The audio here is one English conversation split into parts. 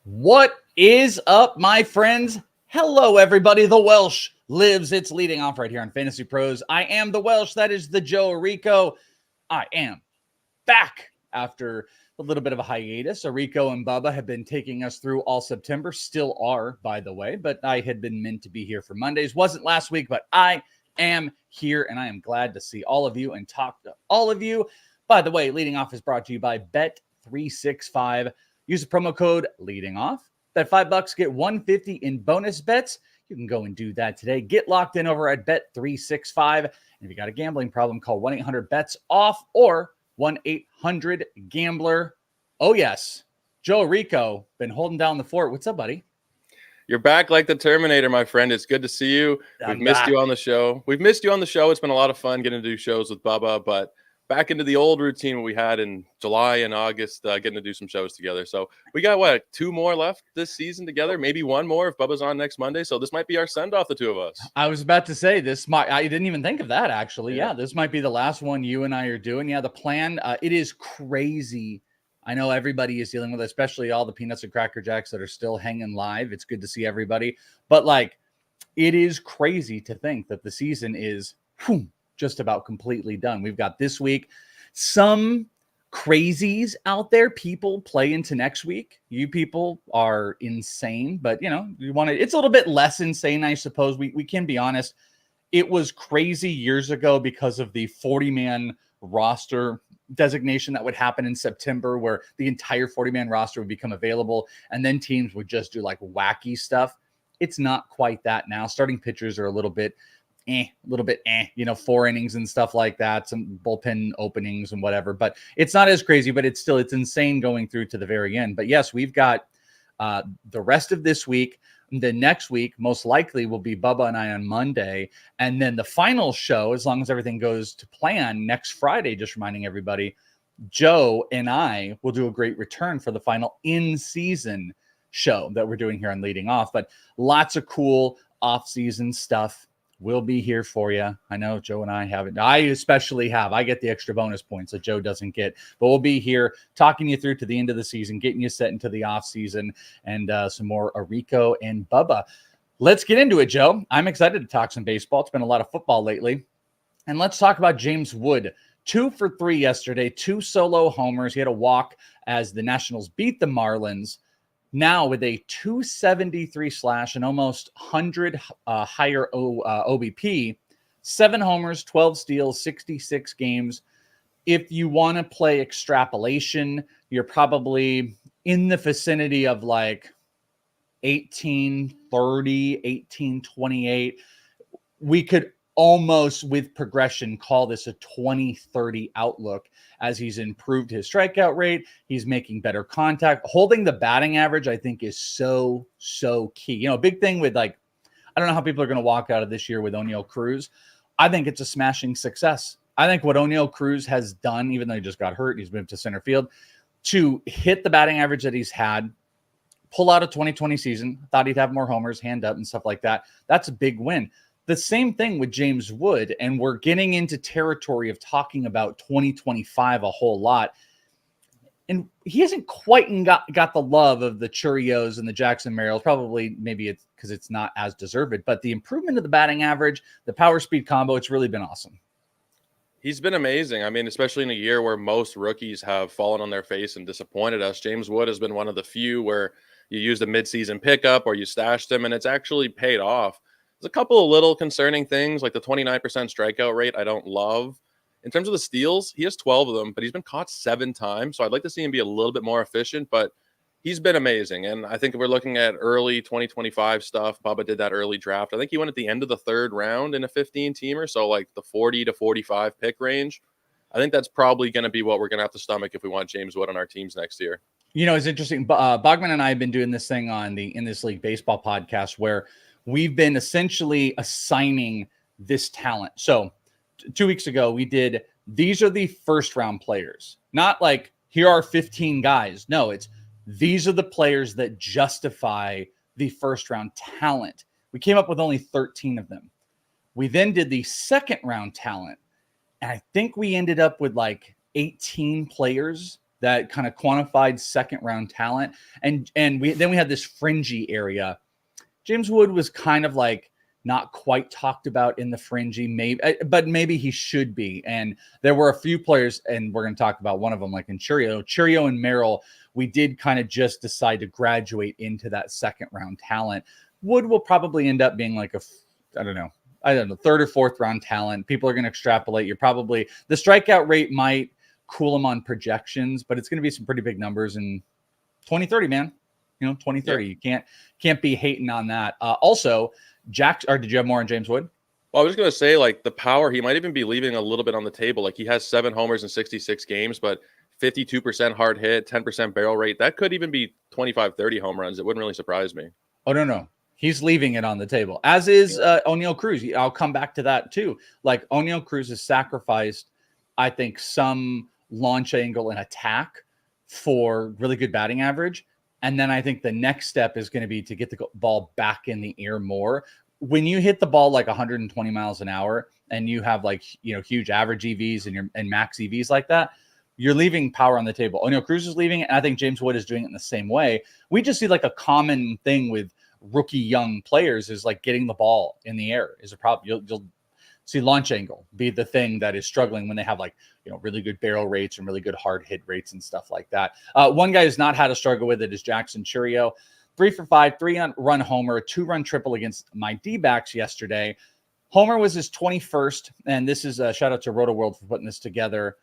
What is up, my friends? Hello, everybody. The Welsh lives. It's leading off right here on Fantasy Pros. I am the Welsh. That is the Joe Rico. I am back after a little bit of a hiatus. Rico and Bubba have been taking us through all September. Still are, by the way, but I had been meant to be here for Mondays. Wasn't last week, but I am here, and I am glad to see all of you and talk to all of you. By the way, leading off is brought to you by bet365. Use the promo code leading off. Bet $5, get $150 in bonus bets. You can go and do that today. Get locked in over at Bet365. And if you got a gambling problem, call 1-800-BETS-OFF or 1-800-GAMBLER. Oh, yes. Joe Rico, been holding down the fort. What's up, buddy? You're back like the Terminator, my friend. It's good to see you. We've missed you on the show. It's been a lot of fun getting to do shows with Bubba, but back into the old routine we had in July and August, getting to do some shows together. So we got, 2 more left this season together, maybe 1 more if Bubba's on next Monday. So this might be our send-off, the 2 of us. I was about to say I didn't even think of that, actually. Yeah, this might be the last one you and I are doing. Yeah, the plan, it is crazy. I know everybody is dealing with it, especially all the Peanuts and Cracker Jacks that are still hanging live. It's good to see everybody. But, it is crazy to think that the season is just about completely done. We've got this week some crazies out there. People play into next week. You people are insane, but you want to, it's a little bit less insane, I suppose. We can be honest. It was crazy years ago because of the 40-man roster designation that would happen in September, where the entire 40-man roster would become available and then teams would just do wacky stuff. It's not quite that now. Starting pitchers are a little bit 4 innings and stuff like that, some bullpen openings and whatever, but it's not as crazy, but it's insane going through to the very end. But yes, we've got the rest of this week. The next week, most likely, will be Bubba and I on Monday. And then the final show, as long as everything goes to plan, next Friday, just reminding everybody, Joe and I will do a great return for the final in-season show that we're doing here on Leading Off. But lots of cool off-season stuff. We'll be here for you. I know Joe and I haven't. I especially have. I get the extra bonus points that Joe doesn't get. But we'll be here talking you through to the end of the season, getting you set into the off season, and some more Rico and Bubba. Let's get into it, Joe. I'm excited to talk some baseball. It's been a lot of football lately. And let's talk about James Wood. 2 for 3 yesterday, 2 solo homers. He had a walk as the Nationals beat the Marlins. Now with a 273 slash and almost 100 higher OBP, 7 homers, 12 steals, 66 games. If you want to play extrapolation, you're probably in the vicinity of 1830, 1828. We could almost, with progression, call this a 2030 outlook, as he's improved his strikeout rate. He's making better contact. Holding the batting average, I think, is so key. A big thing with I don't know how people are going to walk out of this year with O'Neal Cruz. I think it's a smashing success. I think what O'Neal Cruz has done, even though he just got hurt, he's moved to center field, to hit the batting average that he's had, pull out a 2020 season, thought he'd have more homers, hand up and stuff like that. That's a big win. The same thing with James Wood, and we're getting into territory of talking about 2025 a whole lot. And he hasn't quite got the love of the Churios and the Jackson Merrills. Probably, maybe it's because it's not as deserved. But the improvement of the batting average, the power speed combo, it's really been awesome. He's been amazing. I mean, especially in a year where most rookies have fallen on their face and disappointed us. James Wood has been one of the few where you used a midseason pickup or you stashed him, and it's actually paid off. There's a couple of little concerning things, like the 29% strikeout rate I don't love. In terms of the steals, he has 12 of them, but he's been caught 7 times. So I'd like to see him be a little bit more efficient, but he's been amazing. And I think if we're looking at early 2025 stuff, Bubba did that early draft. I think he went at the end of the 3rd round in a 15-teamer, so the 40 to 45 pick range. I think that's probably going to be what we're going to have to stomach if we want James Wood on our teams next year. It's interesting. Bogman and I have been doing this thing on the In This League Baseball podcast where we've been essentially assigning this talent. So 2 weeks ago, we did, these are the first round players, not here are 15 guys. No, it's these are the players that justify the first round talent. We came up with only 13 of them. We then did the second round talent. And I think we ended up with 18 players that kind of quantified second round talent. And we had this fringy area. James Wood was kind of like not quite talked about in the fringy, but maybe he should be. And there were a few players, and we're going to talk about one of them, like in Churio and Merrill. We did kind of just decide to graduate into that second round talent. Wood will probably end up being like I don't know, third or fourth round talent. People are going to extrapolate. The strikeout rate might cool him on projections, but it's going to be some pretty big numbers in 2030, man. 2030. Yep. You can't be hating on that. Also, did you have more on James Wood? Well, I was going to say, like, the power, he might even be leaving a little bit on the table. Like, he has 7 homers in 66 games, but 52% hard hit, 10% barrel rate. That could even be 25, 30 home runs. It wouldn't really surprise me. Oh, no. He's leaving it on the table, as is O'Neal Cruz. I'll come back to that too. Like, O'Neal Cruz has sacrificed, I think, some launch angle and attack for really good batting average. And then I think the next step is going to be to get the ball back in the air more. When you hit the ball like 120 miles an hour and you have like, huge average EVs and max EVs like that, you're leaving power on the table. O'Neal Cruz is leaving it, and I think James Wood is doing it in the same way. We just see like a common thing with rookie young players is like getting the ball in the air is a problem. You'll see launch angle be the thing that is struggling when they have like, really good barrel rates and really good hard hit rates and stuff like that. One guy who's not had a struggle with it is Jackson Churio. 3 for 5, 3-run homer, 2-run triple against my D-backs yesterday. Homer was his 21st, and this is a shout out to Roto World for putting this together,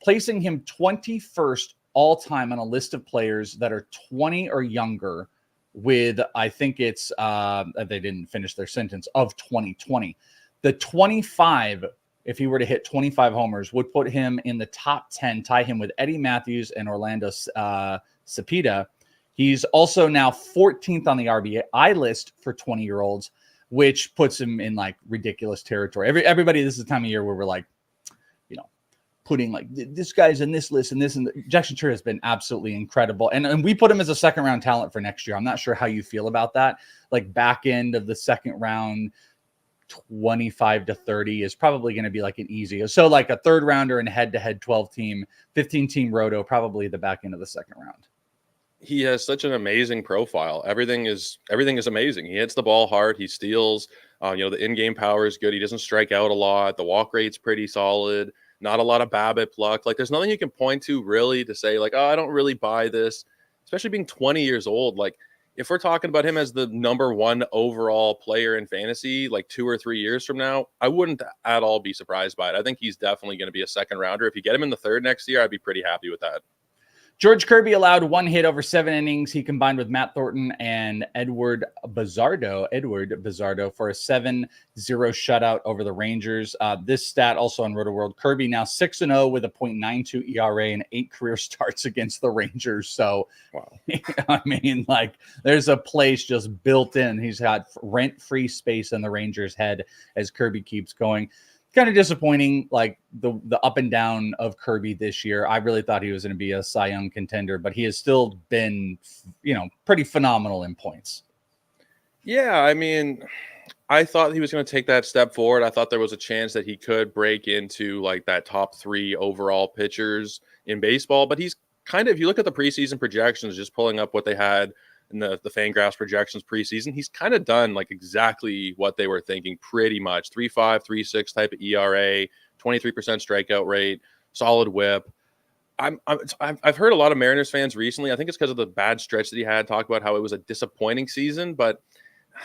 placing him 21st all time on a list of players that are 20 or younger with, I think it's, they didn't finish their sentence, of 2020. The 25, if he were to hit 25 homers, would put him in the top 10, tie him with Eddie Matthews and Orlando Cepeda. He's also now 14th on the RBI list for 20-year-olds, which puts him in like ridiculous territory. Everybody, this is the time of year where we're like, putting like this guy's in this list and this, and Jackson Churio has been absolutely incredible. And we put him as a second round talent for next year. I'm not sure how you feel about that. Like back end of the second round, 25 to 30 is probably going to be like an easy. So like a third rounder and head-to-head 12-team, 15-team roto, probably the back end of the second round. He has such an amazing profile. Everything is amazing. He hits the ball hard. He steals. The in-game power is good. He doesn't strike out a lot. The walk rate's pretty solid. Not a lot of BABIP luck. Like, there's nothing you can point to really to say like, oh, I don't really buy this, especially being 20 years old. Like, if we're talking about him as the number 1 overall player in fantasy, like 2 or 3 years from now, I wouldn't at all be surprised by it. I think he's definitely going to be a second rounder. If you get him in the third next year, I'd be pretty happy with that. George Kirby allowed 1 hit over 7 innings. He combined with Matt Thornton and Edward Bizardo for a 7-0 shutout over the Rangers. This stat also on Roto World. Kirby now 6-0 with a .92 ERA and 8 career starts against the Rangers. So, wow. I mean, like, there's a place just built in. He's got rent-free space in the Rangers' head as Kirby keeps going. Kind of disappointing, like the up and down of Kirby this year. I really thought he was going to be a Cy Young contender, but he has still been, pretty phenomenal in points. Yeah, I mean, I thought he was going to take that step forward. I thought there was a chance that he could break into like that top 3 overall pitchers in baseball, but he's kind of, if you look at the preseason projections, just pulling up what they had in the Fangraphs projections preseason, he's kind of done like exactly what they were thinking pretty much. 3.5, 3.6 type of ERA, 23% strikeout rate, solid whip. I've heard a lot of Mariners fans recently, I think it's because of the bad stretch that he had, talk about how it was a disappointing season. But,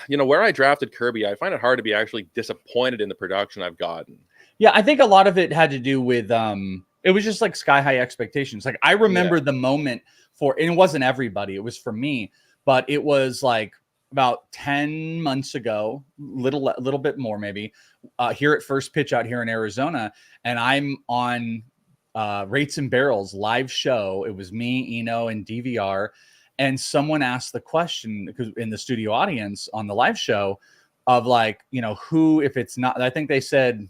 where I drafted Kirby, I find it hard to be actually disappointed in the production I've gotten. Yeah, I think a lot of it had to do with it was just like sky high expectations. Like, I remember the moment and it wasn't everybody, it was for me. But it was like about 10 months ago, little bit more maybe, here at First Pitch out here in Arizona. And I'm on Rates and Barrels live show. It was me, Eno, and DVR. And someone asked the question, because in the studio audience on the live show, of like, who, if it's not, I think they said,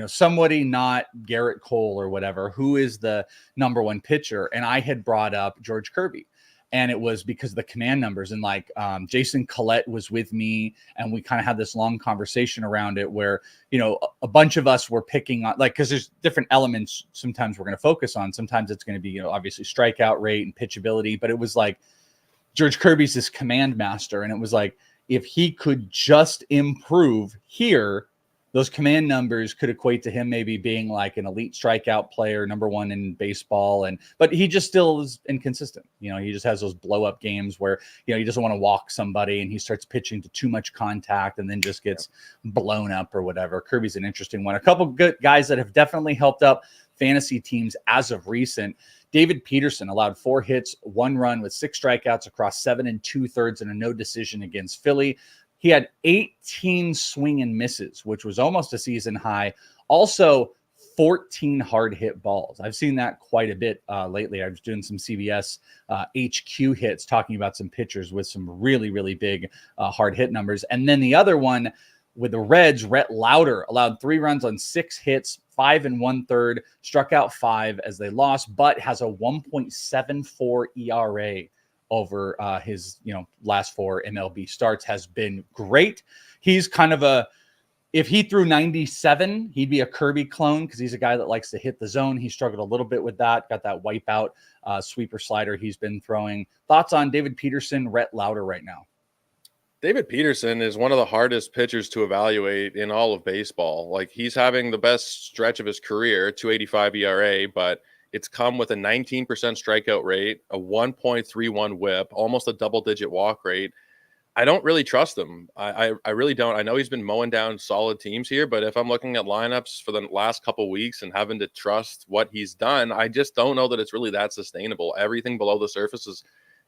somebody not Garrett Cole or whatever, who is the number 1 pitcher? And I had brought up George Kirby. And it was because of the command numbers. And like Jason Collette was with me, and we kind of had this long conversation around it where, a bunch of us were picking on, like, because there's different elements sometimes we're going to focus on. Sometimes it's going to be, obviously strikeout rate and pitchability. But it was like George Kirby's this command master. And it was like, if he could just improve here, those command numbers could equate to him maybe being like an elite strikeout player, number one in baseball. But he just still is inconsistent. He just has those blow up games where, he doesn't want to walk somebody and he starts pitching to too much contact and then just gets blown up or whatever. Kirby's an interesting one. A couple good guys that have definitely helped up fantasy teams as of recent. David Peterson allowed 4 hits, 1 run with 6 strikeouts across 7 2/3 and a no decision against Philly. He had 18 swing and misses, which was almost a season high. Also, 14 hard hit balls. I've seen that quite a bit lately. I was doing some CBS HQ hits, talking about some pitchers with some really, really big hard hit numbers. And then the other one with the Reds, Rhett Lauder allowed 3 runs on 6 hits, 5 1/3, struck out 5 as they lost, but has a 1.74 ERA over his last 4 MLB starts. Has been great. He's kind of if he threw 97, he'd be a Kirby clone because he's a guy that likes to hit the zone. He struggled a little bit with that. Got that wipeout sweeper slider he's been throwing. Thoughts on David Peterson, Rhett Lauder right now? David Peterson is one of the hardest pitchers to evaluate in all of baseball. Like, he's having the best stretch of his career, 2.85 ERA, but it's come with a 19% strikeout rate, a 1.31 whip, almost a double-digit walk rate. I don't really trust him. I really don't. I know he's been mowing down solid teams here, but if I'm looking at lineups for the last couple of weeks and having to trust what he's done, I just don't know that it's really that sustainable. Everything below the surface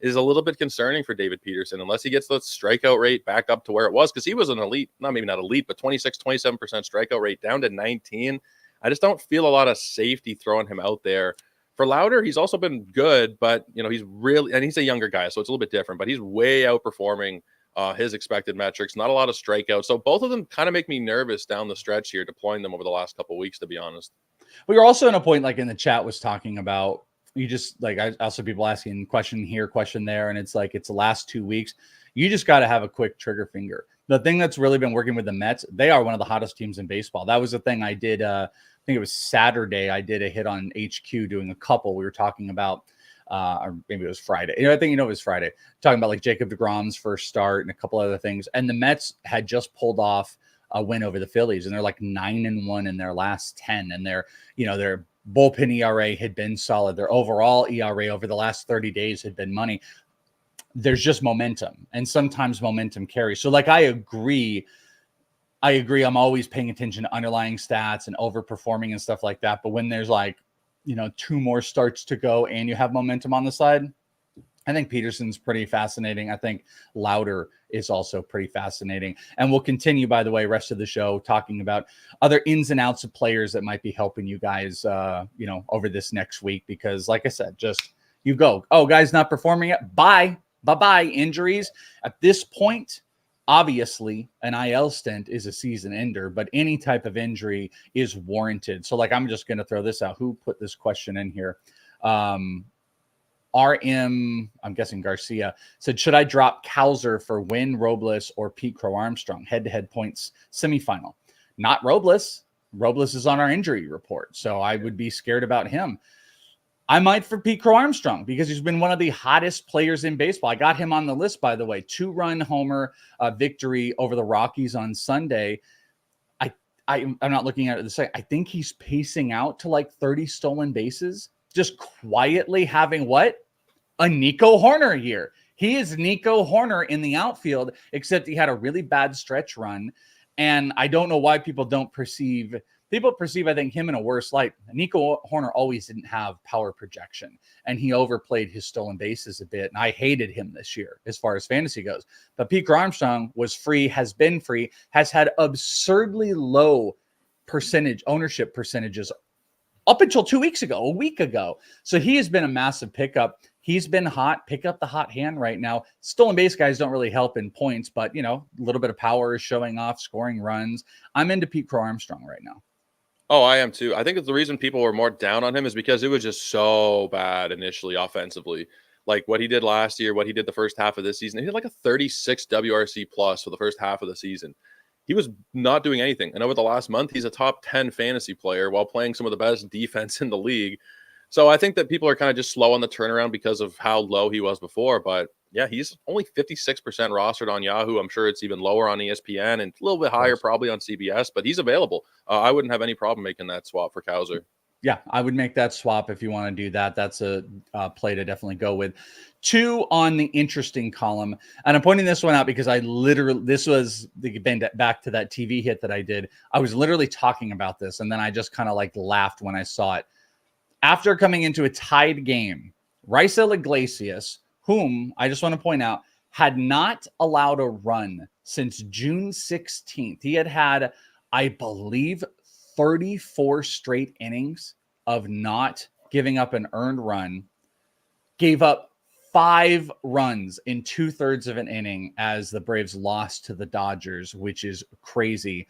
is a little bit concerning for David Peterson, unless he gets the strikeout rate back up to where it was, because he was an elite, maybe not elite, but 26, 27% strikeout rate down to 19. I just don't feel a lot of safety throwing him out there. For Lauder, he's also been good, but he's really, and he's a younger guy, so it's a little bit different, but he's way outperforming his expected metrics. Not a lot of strikeouts. So both of them kind of make me nervous down the stretch here, deploying them over the last couple of weeks, to be honest. We were also in a point, like in the chat was talking about, you just like, I also people asking question here, question there. And it's like, it's the last 2 weeks. You just got to have a quick trigger finger. The thing that's really been working with the Mets, they are one of the hottest teams in baseball. That was the thing I did. I think it was Saturday. I did a hit on HQ doing a couple. We were talking about, or maybe it was Friday. I think it was Friday. Talking about like Jacob deGrom's first start and a couple other things. And the Mets had just pulled off a win over the Phillies, and they're like 9-1 in their last 10. And their bullpen ERA had been solid. Their overall ERA over the last 30 days had been money. There's just momentum, and sometimes momentum carries. So like, I agree. I'm always paying attention to underlying stats and overperforming and stuff like that. But when there's like, 2 more starts to go and you have momentum on the side, I think Peterson's pretty fascinating. I think Lauder is also pretty fascinating. And we'll continue, by the way, rest of the show talking about other ins and outs of players that might be helping you guys, over this next week. Because like I said, just you go, oh, guy's not performing yet. Bye-bye, injuries. At this point, obviously, an IL stint is a season ender, but any type of injury is warranted. So like, I'm just going to throw this out. Who put this question in here? RM, I'm guessing Garcia, said, should I drop Cowser for Wynn, Robles, or Pete Crow Armstrong? Head-to-head points semifinal. Not Robles. Robles is on our injury report, so I would be scared about him. I might for Pete Crow Armstrong because he's been one of the hottest players in baseball. I got him on the list, by the way. 2-run homer victory over the Rockies on Sunday. I'm not looking at it the same. I think he's pacing out to like 30 stolen bases, just quietly having what? A Nico Horner year. He is Nico Horner in the outfield, except he had a really bad stretch run. And I don't know why people perceive, I think, him in a worse light. Nico Horner always didn't have power projection, and he overplayed his stolen bases a bit. And I hated him this year as far as fantasy goes. But Pete Armstrong was free, has been free, has had absurdly low ownership percentages up until 2 weeks ago, a week ago. So he has been a massive pickup. He's been hot. Pick up the hot hand right now. Stolen base guys don't really help in points, but, a little bit of power is showing off, scoring runs. I'm into Pete Crow Armstrong right now. Oh, I am too. I think that the reason people were more down on him is because it was just so bad initially offensively. like what he did last year, what he did the first half of this season. He had like a 36 WRC plus for the first half of the season. He was not doing anything. And over the last month, he's a top 10 fantasy player while playing some of the best defense in the league. So I think that people are kind of just slow on the turnaround because of how low he was before. But yeah, he's only 56% rostered on Yahoo. I'm sure it's even lower on ESPN and a little bit higher probably on CBS, but he's available. I wouldn't have any problem making that swap for Kauser. Yeah, I would make that swap if you want to do that. That's a play to definitely go with. 2 on the interesting column. And I'm pointing this one out because this was back to that TV hit that I did. I was literally talking about this, and then I just kind of like laughed when I saw it. After coming into a tied game, Raisel Iglesias, whom I just want to point out, had not allowed a run since June 16th. He had, I believe, 34 straight innings of not giving up an earned run, gave up 5 runs in 2/3 of an inning as the Braves lost to the Dodgers, which is crazy.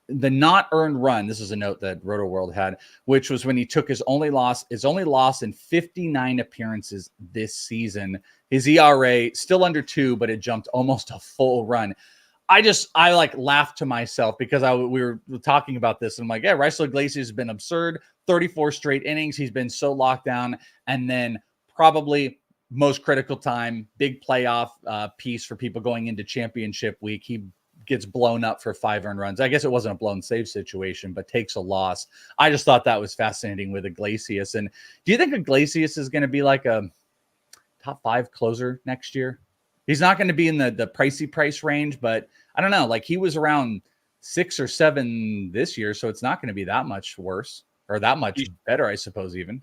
The not earned run, this is a note that Roto World had, which was when he took his only loss in 59 appearances this season. His ERA still under 2, but it jumped almost a full run. I like laughed to myself because we were talking about this, and I'm like, yeah, Raisel Iglesias has been absurd. 34 straight innings. He's been so locked down. And then probably most critical time, big playoff piece for people going into championship week. He gets blown up for 5 earned runs. I guess it wasn't a blown save situation, but takes a loss. I just thought that was fascinating with Iglesias. And do you think Iglesias is going to be like a top 5 closer next year? He's not going to be in the pricey price range, but I don't know. Like he was around 6 or 7 this year, so it's not going to be that much worse or that much better, I suppose. Even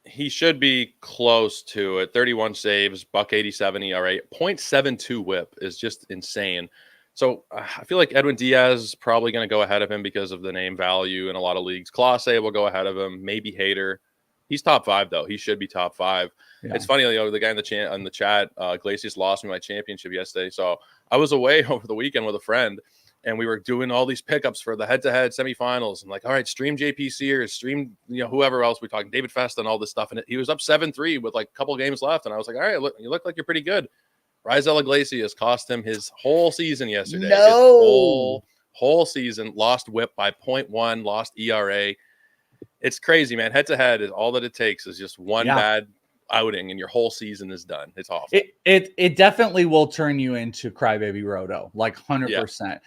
he should be close to it. 31 saves, $1.87 ERA, 0.72 WHIP is just insane. So I feel like Edwin Diaz is probably going to go ahead of him because of the name value in a lot of leagues. Clase will go ahead of him, maybe Hader. He's top 5 though. He should be top 5. Yeah. It's funny, the guy in the chat, Iglesias lost me my championship yesterday. So I was away over the weekend with a friend, and we were doing all these pickups for the head-to-head semifinals. I'm like, all right, stream JP Sears, stream whoever else we're talking, David Festa and all this stuff. And he was up 7-3 with like a couple games left, and I was like, all right, you look like you're pretty good. Raisel Iglesias cost him his whole season yesterday. No, his whole season, lost WHIP by 0.1, lost ERA. It's crazy, man. Head-to-head is all that it takes is just one bad outing and your whole season is done. It's awful. It definitely will turn you into crybaby Roto, like 100%.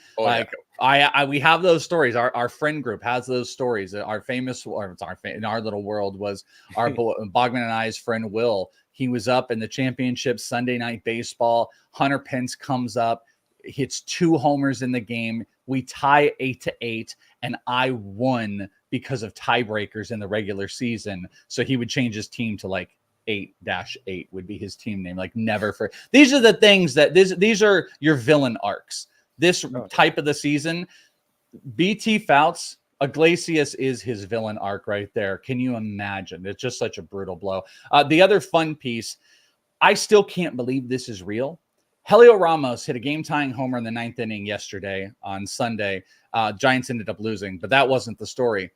We have those stories. Our friend group has those stories. Our famous, or it's in our little world, was our Bogman and I's friend Will. He was up in the championship Sunday Night Baseball. Hunter Pence comes up, hits 2 homers in the game. We tie 8-8, and I won because of tiebreakers in the regular season. So he would change his team to like 8-8 would be his team name. Like never for these are the things that these are your villain arcs. This type of the season, BT Fouts, Iglesias is his villain arc right there. Can you imagine? It's just such a brutal blow. The other fun piece, I still can't believe this is real. Helio Ramos hit a game-tying homer in the 9th inning yesterday on Sunday. Giants ended up losing, but that wasn't the story.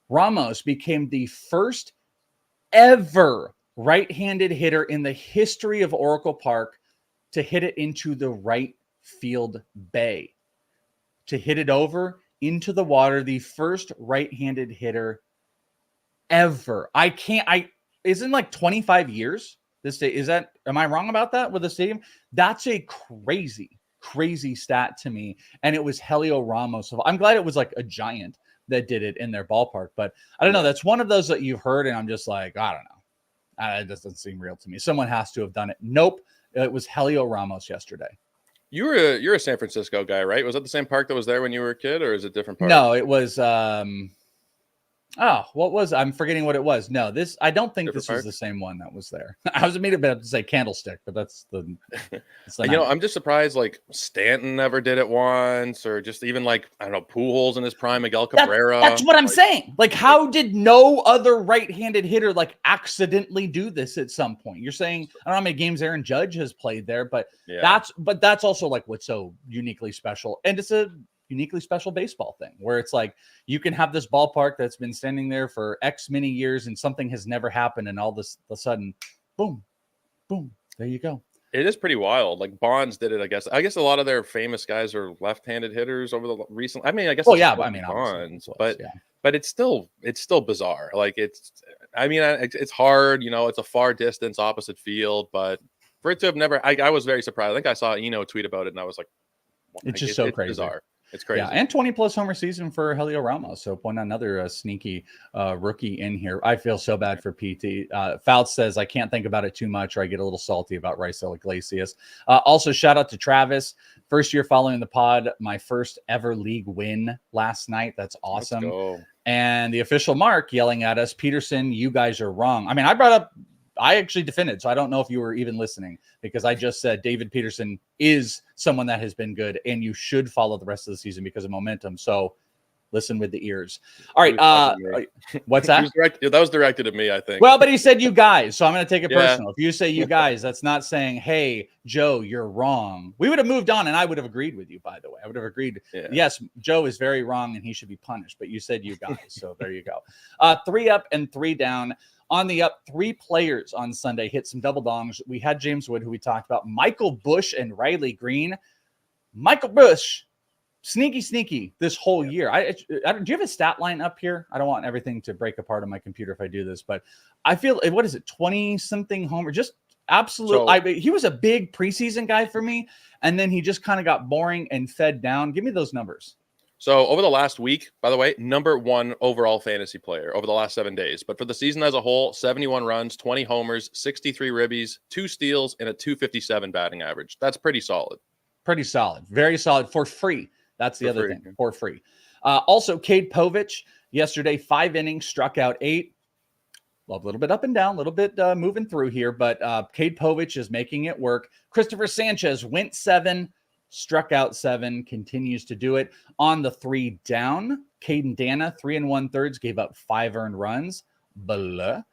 Ramos became the first ever right-handed hitter in the history of Oracle Park to hit it into the right field bay. To hit it over into the water, the first right-handed hitter ever. Isn't like 25 years? Am I wrong about that with the stadium? That's a crazy stat to me. And it was Helio Ramos. I'm glad it was like a Giant that did it in their ballpark, but I don't know. That's one of those that you've heard, and I'm just like, I don't know. It doesn't seem real to me. Someone has to have done it. Nope. It was Helio Ramos yesterday. You're a San Francisco guy, right? Was that the same park that was there when you were a kid, or is it a different park? No, it was I'm forgetting what it was. No, I don't think this was the same one that was there. I was about to say Candlestick, but that's the I'm just surprised like Stanton never did it once, or just even like, I don't know, Pujols in his prime, Miguel Cabrera. That's what I'm saying. Like, how did no other right-handed hitter like accidentally do this at some point? You're saying, I don't know how many games Aaron Judge has played there, but that's also like what's so uniquely special. And it's a uniquely special baseball thing where it's like you can have this ballpark that's been standing there for X many years and something has never happened, and all of a sudden, boom, boom, there you go. It is pretty wild. Like Bonds did it, I guess. I guess a lot of their famous guys are left-handed hitters over the recent. I mean, I guess. Well, it's yeah, just I mean, Bonds, obviously, but it's still bizarre. Like I mean, it's hard. You know, it's a far distance, opposite field, but for it to have never, I was very surprised. I think I saw Eno tweet about it, and I was like, it's just so it's crazy. bizarre. It's crazy. Yeah, and 20+ homer season for Helio Ramos. So point another sneaky rookie in here. I feel so bad for PT. Fouts says, I can't think about it too much, or I get a little salty about Raisel Iglesias. Also, shout out to Travis. First year following the pod, my first ever league win last night. That's awesome. Let's go. And the official Mark yelling at us, Peterson, you guys are wrong. I mean, I actually defended, so I don't know if you were even listening, because I just said David Peterson is someone that has been good, and you should follow the rest of the season because of momentum. So listen with the ears. All right. What's that? That was directed at me, I think. Well, but he said you guys, so I'm going to take it personal. If you say you guys, that's not saying, hey, Joe, you're wrong. We would have moved on, and I would have agreed with you, by the way. I would have agreed. Yeah. Yes, Joe is very wrong, and he should be punished. But you said you guys, so there you go. 3 up and 3 down. On the up, 3 players on Sunday hit some double dongs. We had James Wood, who we talked about, Michael Bush and Riley Green. Michael Bush, sneaky this whole year. Do you have a stat line up here? I don't want everything to break apart on my computer if I do this, but I feel, what is it, 20-something homer? Just absolute. He was a big preseason guy for me, and then he just kind of got boring and fed down. Give me those numbers. So over the last week, by the way, #1 overall fantasy player over the last 7 days. But for the season as a whole, 71 runs, 20 homers, 63 ribbies, 2 steals, and a .257 batting average. That's pretty solid. Pretty solid. Very solid for free. That's the other thing. For free. Also, Cade Povich, yesterday, 5 innings, struck out 8. A little bit up and down, a little bit moving through here, but Cade Povich is making it work. Christopher Sanchez went 7. Struck out 7, continues to do it. On the 3 down, Caden Dana, 3 1/3, gave up 5 earned runs. Blah.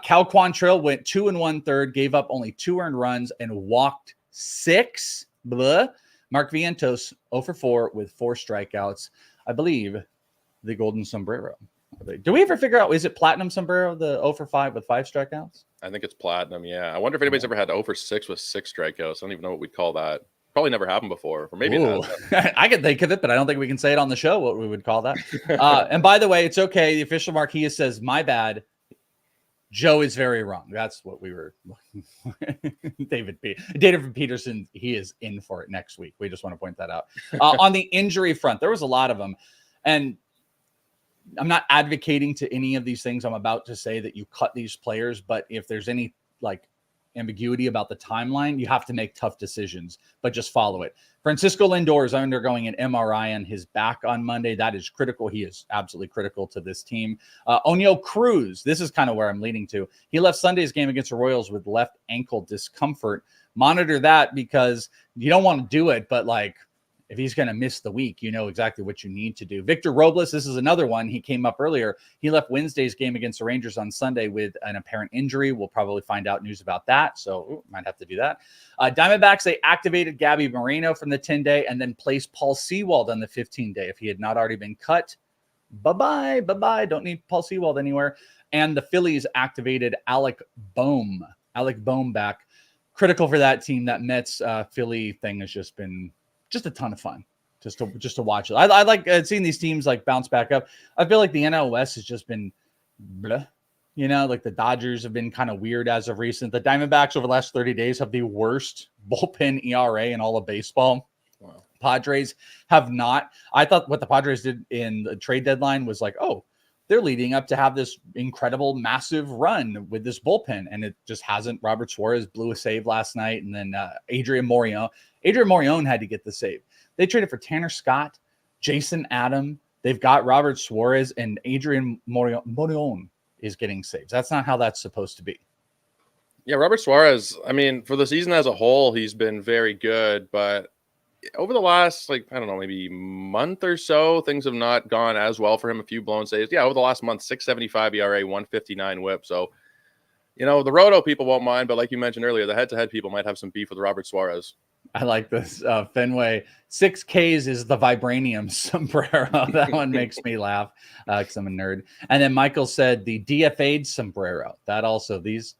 Cal Quantrill went 2 1/3, gave up only 2 earned runs and walked 6. Blah. Mark Vientos, 0 for 4 with 4 strikeouts. I believe the Golden Sombrero. Do we ever figure out, is it Platinum Sombrero, the 0 for 5 with 5 strikeouts? I think it's Platinum, yeah. I wonder if anybody's ever had 0 for 6 with 6 strikeouts. I don't even know what we'd call that. Probably never happened before, or maybe it has. I can think of it, but I don't think we can say it on the show what we would call that. And by the way, it's okay. The official Marquis says, my bad. Joe is very wrong. That's what we were. David Peterson, he is in for it next week. We just want to point that out. On the injury front, there was a lot of them. And I'm not advocating to any of these things I'm about to say that you cut these players, but if there's any ambiguity about the timeline, you have to make tough decisions, but just follow it. Francisco Lindor is undergoing an MRI on his back on Monday. That is critical. He is absolutely critical to this team. Oneil Cruz, this is kind of where I'm leading to. He left Sunday's game against the Royals with left ankle discomfort. Monitor that, because you don't want to do it, but if he's going to miss the week, you know exactly what you need to do. Victor Robles, this is another one. He came up earlier. He left Wednesday's game against the Rangers on Sunday with an apparent injury. We'll probably find out news about that, so might have to do that. Diamondbacks, they activated Gabby Moreno from the 10-day and then placed Paul Sewald on the 15-day. If he had not already been cut, bye-bye. Don't need Paul Sewald anywhere. And the Phillies activated Alec Boehm back. Critical for that team. That Mets Philly thing has just been just a ton of fun just to watch it. I like seeing these teams bounce back up. I feel like the NL West has just been blah, the Dodgers have been kind of weird as of recent. The Diamondbacks over the last 30 days have the worst bullpen ERA in all of baseball. Wow. Padres have not. I thought what the Padres did in the trade deadline was they're leading up to have this incredible, massive run with this bullpen, and it just hasn't. Robert Suarez blew a save last night, and then Adrian Morejon had to get the save. They traded for Tanner Scott, Jason Adam. They've got Robert Suarez, and Adrian Morejon is getting saves. That's not how that's supposed to be. Yeah, Robert Suarez, I mean, for the season as a whole, he's been very good, but over the last, maybe month or so, things have not gone as well for him. A few blown saves. Yeah, over the last month, 6.75 ERA, 159 whip. So, the roto people won't mind, but like you mentioned earlier, the head-to-head people might have some beef with Robert Suarez. I like this. Fenway, 6Ks is the vibranium sombrero. That one makes me laugh because I'm a nerd. And then Michael said the DFA'd sombrero. That also, these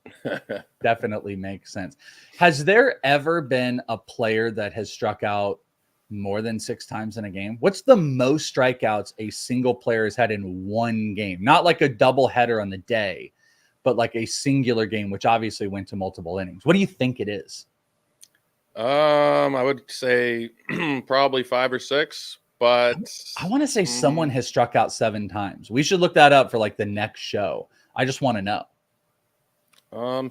definitely make sense. Has there ever been a player that has struck out more than 6 times in a game? What's the most strikeouts a single player has had in one game? Not like a double header on the day, but like a singular game, which obviously went to multiple innings. What do you think it is? I would say probably 5 or 6, but I want to say someone has struck out 7 times. We should look that up for like the next show. I just want to know.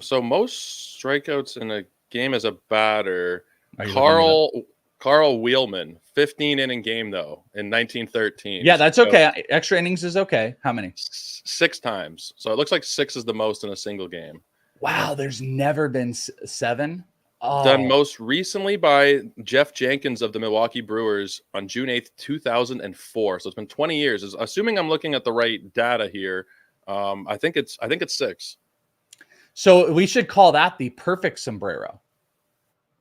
So most strikeouts in a game as a batter, Carl Wheelman, 15-inning game though in 1913. Yeah, that's okay. So, extra innings is okay. How many? 6 times. So it looks like 6 is the most in a single game. Wow, there's never been 7. Oh. Done most recently by Jeff Jenkins of the Milwaukee Brewers on June 8th, 2004. So it's been 20 years. Assuming I'm looking at the right data here, I think it's 6. So we should call that the perfect sombrero.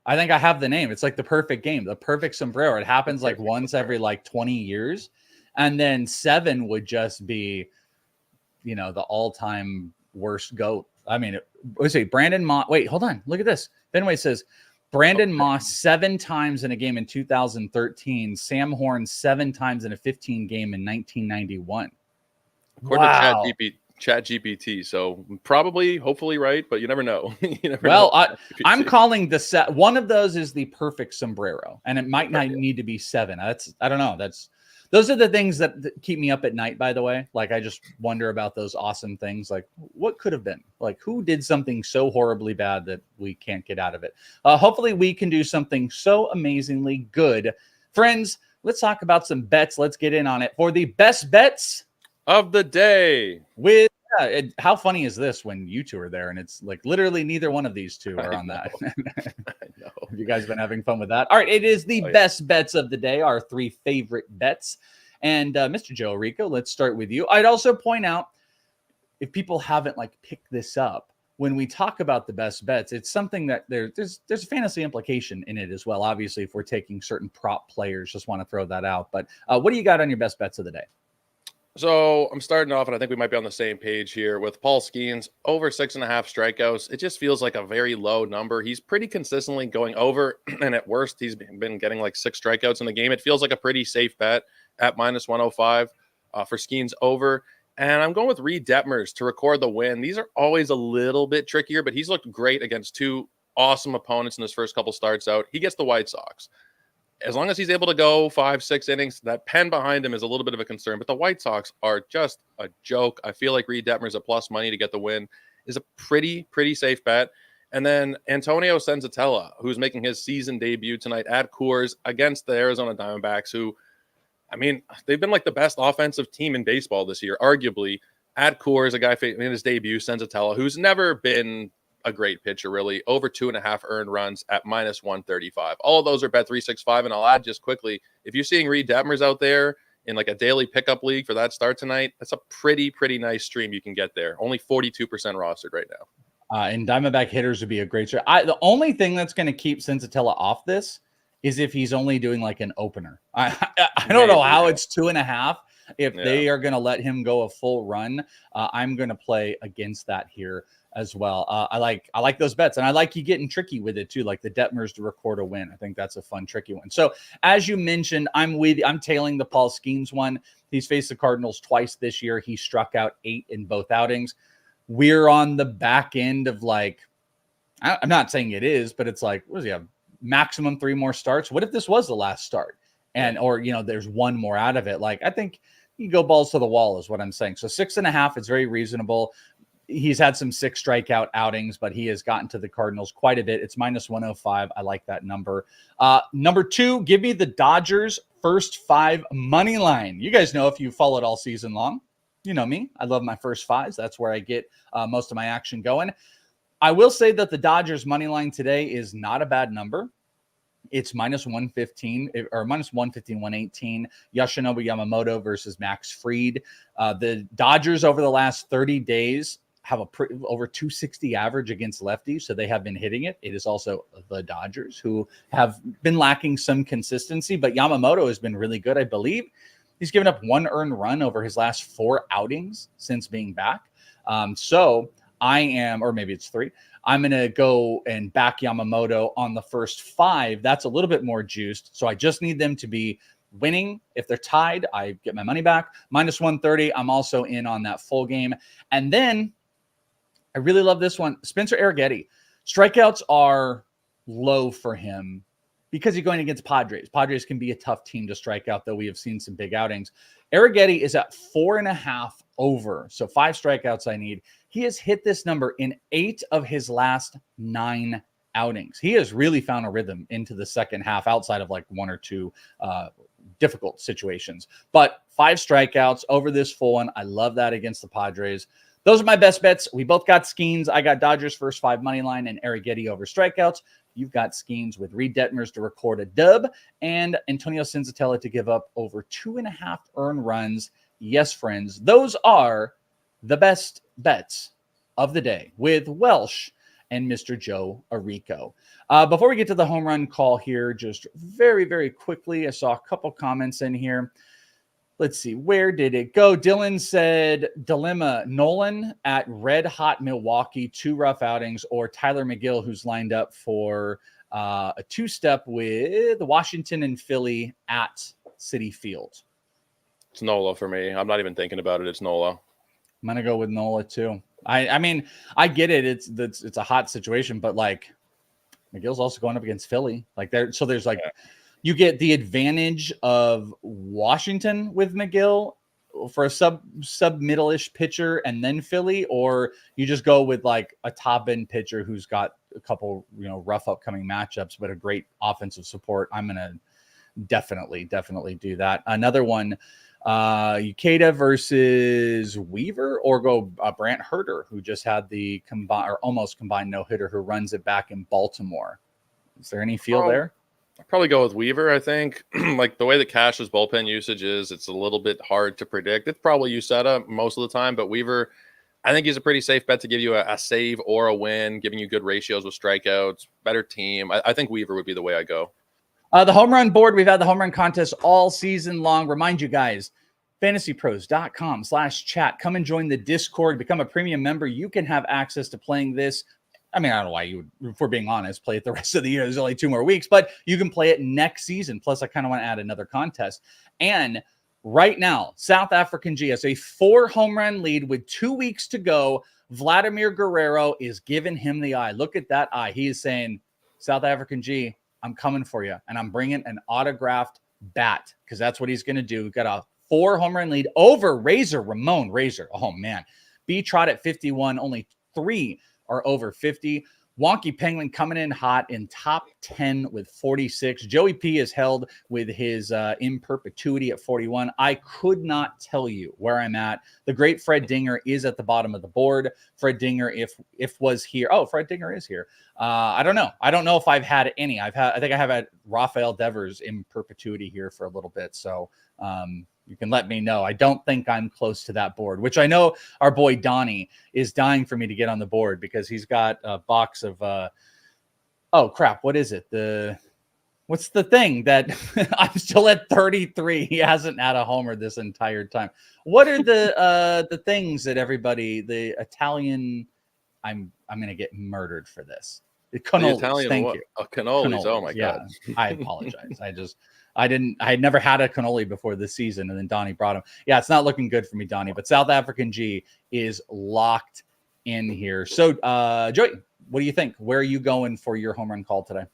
I think I have the name. It's like the perfect game, the perfect sombrero. It happens like once every like 20 years. And then 7 would just be, you know, the all-time worst GOAT. I mean, let's say Brandon Moss. Wait, hold on. Look at this. Fenway says Brandon Moss 7 times in a game in 2013. Sam Horn 7 times in a 15 game in 1991. According to ChatGPT, so probably, hopefully right, but you never know. I'm calling the set. One of those is the perfect sombrero, and it might not need to be 7. I don't know. Those are the things that keep me up at night, by the way. Like, I just wonder about those awesome things. Like, what could have been? Like, who did something so horribly bad that we can't get out of it? Hopefully, we can do something so amazingly good. Friends, let's talk about some bets. Let's get in on it for the best bets of the day. How funny is this when you two are there and it's like literally neither one of these two are on that? I know. Have you guys been having fun with that? All right, it is the best bets of the day, our 3 favorite bets. And Mr. Joe Rico, let's start with you. I'd also point out, if people haven't like picked this up, when we talk about the best bets, it's something that there's a fantasy implication in it as well. Obviously, if we're taking certain prop players, just want to throw that out. But what do you got on your best bets of the day? So I'm starting off, and I think we might be on the same page here with Paul Skeens over 6.5 strikeouts. It just feels like a very low number. He's pretty consistently going over, and at worst, he's been getting like 6 strikeouts in the game. It feels like a pretty safe bet at minus 105 for Skeens over. And I'm going with Reed Detmers to record the win. These are always a little bit trickier, but he's looked great against 2 awesome opponents in his first couple starts out. He gets the White Sox. As long as he's able to go 5-6 innings, that pen behind him is a little bit of a concern. But the White Sox are just a joke. I feel like Reed Detmers at plus money to get the win is a pretty safe bet. And then Antonio Senzatella, who's making his season debut tonight at Coors against the Arizona Diamondbacks, who, I mean, they've been like the best offensive team in baseball this year, arguably. At Coors, a guy in his debut, Senzatella, who's never been a great pitcher, really, over 2.5 earned runs at minus 135. All of those are bet365. And I'll add just quickly, if you're seeing Reed Detmers out there in like a daily pickup league for that start tonight, that's a pretty nice stream you can get there. Only 42% rostered right now. And Diamondback hitters would be a great stream. The only thing that's going to keep Senzatella off this is if he's only doing like an opener. I don't know how it's 2.5. If they are going to let him go a full run, I'm going to play against that here as well. I like those bets, and I like you getting tricky with it too, like the Detmers to record a win. I think that's a fun, tricky one. So as you mentioned, I'm tailing the Paul Skeens one. He's faced the Cardinals twice this year. He struck out 8 in both outings. We're on the back end of like, I'm not saying it is, but it's like, what does he have? Maximum 3 more starts. What if this was the last start? And, or, you know, there's 1 more out of it. Like, I think you go balls to the wall is what I'm saying. So 6.5 is very reasonable. He's had some 6 strikeout outings, but he has gotten to the Cardinals quite a bit. It's minus 105. I like that number. Number 2, give me the Dodgers first 5 money line. You guys know, if you followed all season long, you know me. I love my first 5s. That's where I get most of my action going. I will say that the Dodgers money line today is not a bad number. It's minus 115 or minus 115, 118. Yoshinobu Yamamoto versus Max Fried. The Dodgers over the last 30 days have over 260 average against lefties, so they have been hitting it. It is also the Dodgers, who have been lacking some consistency, but Yamamoto has been really good. I believe he's given up 1 earned run over his last 4 outings since being back. So I am, or maybe it's 3. I'm going to go and back Yamamoto on the first 5. That's a little bit more juiced. So I just need them to be winning. If they're tied, I get my money back. Minus 130. I'm also in on that full game. And then I really love this one. Spencer Arrighetti. Strikeouts are low for him because you're going against Padres. Padres can be a tough team to strike out, though we have seen some big outings. Arrighetti is at 4.5 over. So 5 strikeouts I need. He has hit this number in 8 of his last 9 outings. He has really found a rhythm into the second half outside of like 1 or 2 difficult situations. But 5 strikeouts over this full one. I love that against the Padres. Those are my best bets. We both got Skeens. I got Dodgers first 5 money line and Arrighetti over strikeouts. You've got Skeens with Reed Detmers to record a dub and Antonio Senzatella to give up over 2.5 earned runs. Yes, friends, those are the best bets of the day with Welsh and Mr. Joe Arico. Before we get to the home run call here, just very, very quickly, I saw a couple comments in here. Let's see, where did it go? Dylan said, dilemma, Nolan at red hot Milwaukee, 2 rough outings, or Tyler McGill, who's lined up for a 2-step with Washington and Philly at Citi Field. It's Nola for me. I'm not even thinking about it. It's Nola. I'm going to go with Nola too. I mean, I get it. It's a hot situation, but like McGill's also going up against Philly. Like there's like, you get the advantage of Washington with McGill for a sub middle-ish pitcher and then Philly, or you just go with like a top end pitcher who's got a couple, rough upcoming matchups, but a great offensive support. I'm going to definitely do that. Another one, Ukeda versus Weaver, or go Brant Herter, who just had the combined or almost combined no-hitter, who runs it back in Baltimore. Is there any feel there? I'll probably go with Weaver. I think like the way that Cash's bullpen usage is, it's a little bit hard to predict. It's probably Uceta most of the time, but Weaver, I think he's a pretty safe bet to give you a save or a win, giving you good ratios with strikeouts, better team. I think Weaver would be the way I go. The home run board, we've had the home run contest all season long. Remind you guys, fantasypros.com/chat. Come and join the Discord. Become a premium member. You can have access to playing this. I mean, I don't know why you would, if we're being honest, play it the rest of the year. There's only 2 more weeks, but you can play it next season. Plus, I kind of want to add another contest. And right now, South African G has a 4 home run lead with 2 weeks to go. Vladimir Guerrero is giving him the eye. Look at that eye. He is saying, South African G, I'm coming for you. And I'm bringing an autographed bat because that's what he's going to do. We've got a 4 home run lead over Ramon Razor. Oh, man. B-Trot at 51. Only 3 are over 50. Wonky Penguin coming in hot in top 10 with 46. Joey P is held with his in perpetuity at 41. I could not tell you where I'm at. The great Fred Dinger is at the bottom of the board. Fred Dinger, if was here. Oh, Fred Dinger is here. I don't know. I don't know if I've had any. I think I have had Rafael Devers in perpetuity here for a little bit. So you can let me know. I don't think I'm close to that board, which I know our boy Donnie is dying for me to get on the board because he's got a box of, oh crap. What is it? What's the thing that I'm still at 33. He hasn't had a homer this entire time. What are the things that everybody, the Italian, I'm going to get murdered for this. Cannolis, Italian, thank you. Oh, cannolis. Oh my God. I apologize. I had never had a cannoli before this season, and then Donnie brought him. Yeah, it's not looking good for me, Donnie, but South African G is locked in here. So, Joey, what do you think? Where are you going for your home run call today?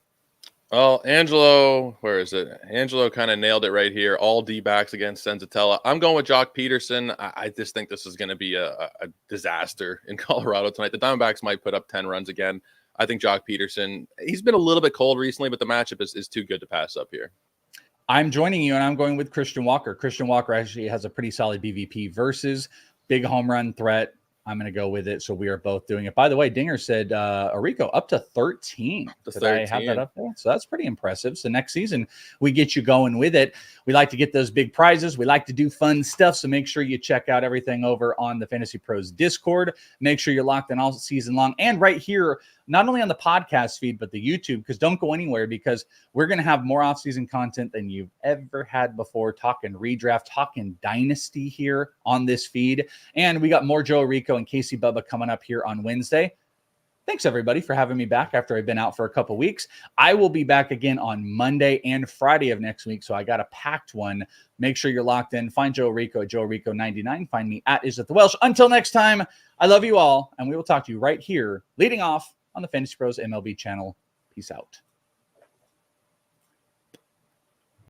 Well, Angelo, where is it? Angelo kind of nailed it right here. All D-backs against Senzatella. I'm going with Jock Peterson. I just think this is going to be a disaster in Colorado tonight. The Diamondbacks might put up 10 runs again. I think Jock Peterson, he's been a little bit cold recently, but the matchup is too good to pass up here. I'm joining you, and I'm going with Christian Walker. Christian Walker actually has a pretty solid BVP versus big home run threat. I'm going to go with it. So we are both doing it. By the way, Dinger said, Arico up to 13. Did I have that up there? So that's pretty impressive. So next season, we get you going with it. We like to get those big prizes. We like to do fun stuff. So make sure you check out everything over on the Fantasy Pros Discord. Make sure you're locked in all season long. And right here, not only on the podcast feed, but the YouTube, because don't go anywhere, because we're going to have more off-season content than you've ever had before, talking redraft, talking dynasty here on this feed. And we got more Joe Rico and Casey Bubba coming up here on Wednesday. Thanks, everybody, for having me back after I've been out for a couple weeks. I will be back again on Monday and Friday of next week, so I got a packed one. Make sure you're locked in. Find Joe Rico at Joe Rico99. Find me at Is It The Welsh. Until next time, I love you all, and we will talk to you right here, leading off on the Fantasy Pros MLB channel. Peace out.